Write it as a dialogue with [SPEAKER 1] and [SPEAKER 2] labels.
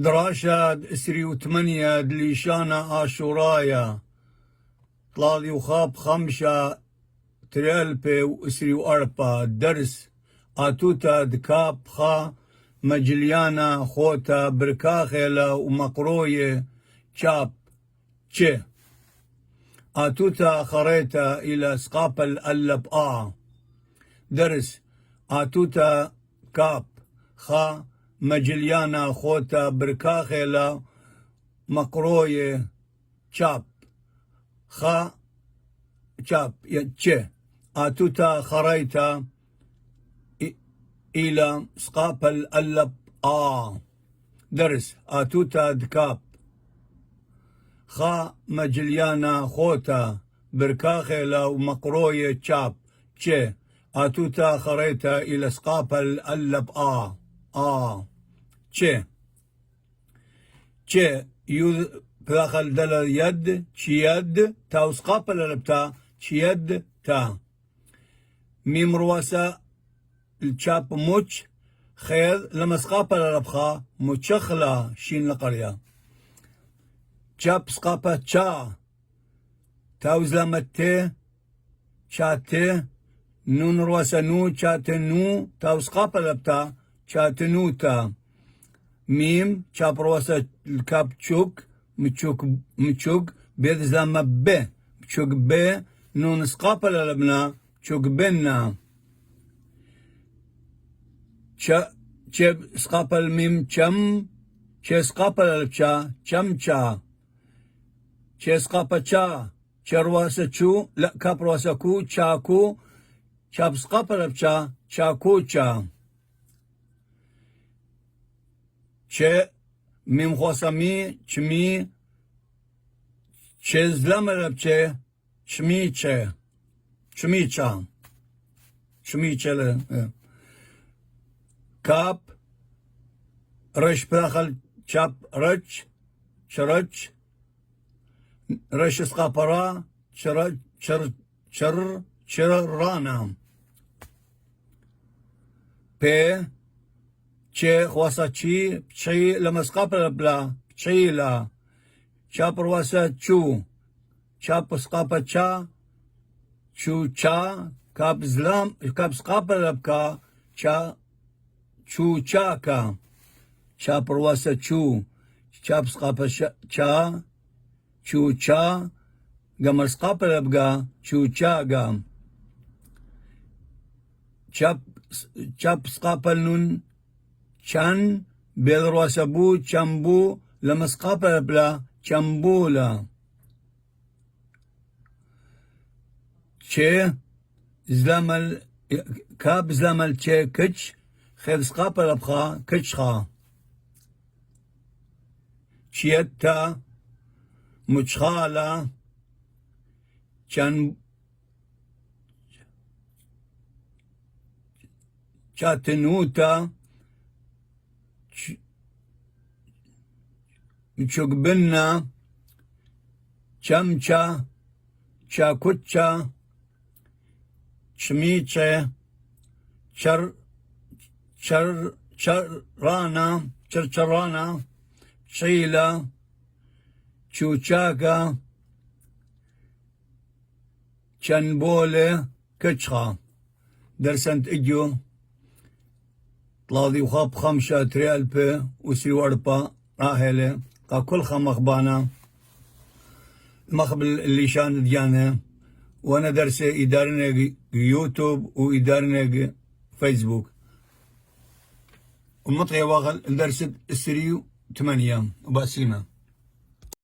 [SPEAKER 1] دراشاد اسري وثمانية دليشانا آشورايا طلالي وخاب خمشة تريالبي واسري وأربا درس آتوتا دكاب خا مجليانا خوتا بركاخيلا ومقروية شاب تشي آتوتا خريتا إلى سقاپ الألب درس آتوتا كاب خا مجليانا خوتا بركاخيلا مقروية شاب خا شاب تشي آتوتا خريتا إلى سقاپ الألب درس آتوتا دكاب خا مجليانا خوتا بركاخيلا ومقروية شاب تشي آتوتا خريتا إلى سقاپ الألب تشي يوذ بلاخل دل يد تشيد تا وسقاپ الألبتا تشيد تا ميم رواسا الشاب موش خير لما سقاپ الألبخا متشخلا شين لقرية شاب سقاپا تشا تاوز لمتي شاتي نون رواسا نو شاتنو تاوز سقاپ الألبتا شاتنوتا ميم شاب رواسا الكاب تشوك متشوك بيد زلمة ب تشوك ب نون سقاپ الألبنا تشوك بنا چه سقاپ الميم چم چه سقاپ الالبشا چمچا چه سقاپ چا چه رواسا چو لا كاب رواسا كو چاكو چاب سقاپ الالبشا چاكو چا چه ميم خواسا مي چمي چه زلم الالبچه چمي چه چمي چا چمي چه كاب رش بداخل شاب رج شرج رش سقاپرا شرج شرانا بي چه خواسا چي چي لما سقاپر بلا چي لا شاب رواسا چو شاب سقاپا چا چو چا كاب زلام كاب سقاپر بكا چا چو چاكا چا پرواسا چو چا بسقاپا چا چو چا قمر سقاپا لبقا چو چاقا چا بسقاپا نون چان بيد رواسا بو چمبو لما سقاپا لبلا چمبولا چه زلامل كاب زلامل چه كچ خير سقاپ الأبخا كشخا شيتا مشخالا چن چاتنوتا مشوقبنا چمچا چاكوتشا شميچه چرچرانا شيلا چوچاكا چنبولة كشخا درسنت اجو طلالي وخاب خمشة تريالبي وسي وربا راهلة كل خمخبانا المخبل اللي شان ديانا وانا درسي ادارنا يوتيوب وادارنا فيسبوك ومطعي واغل درست السريو 8 وباسيمة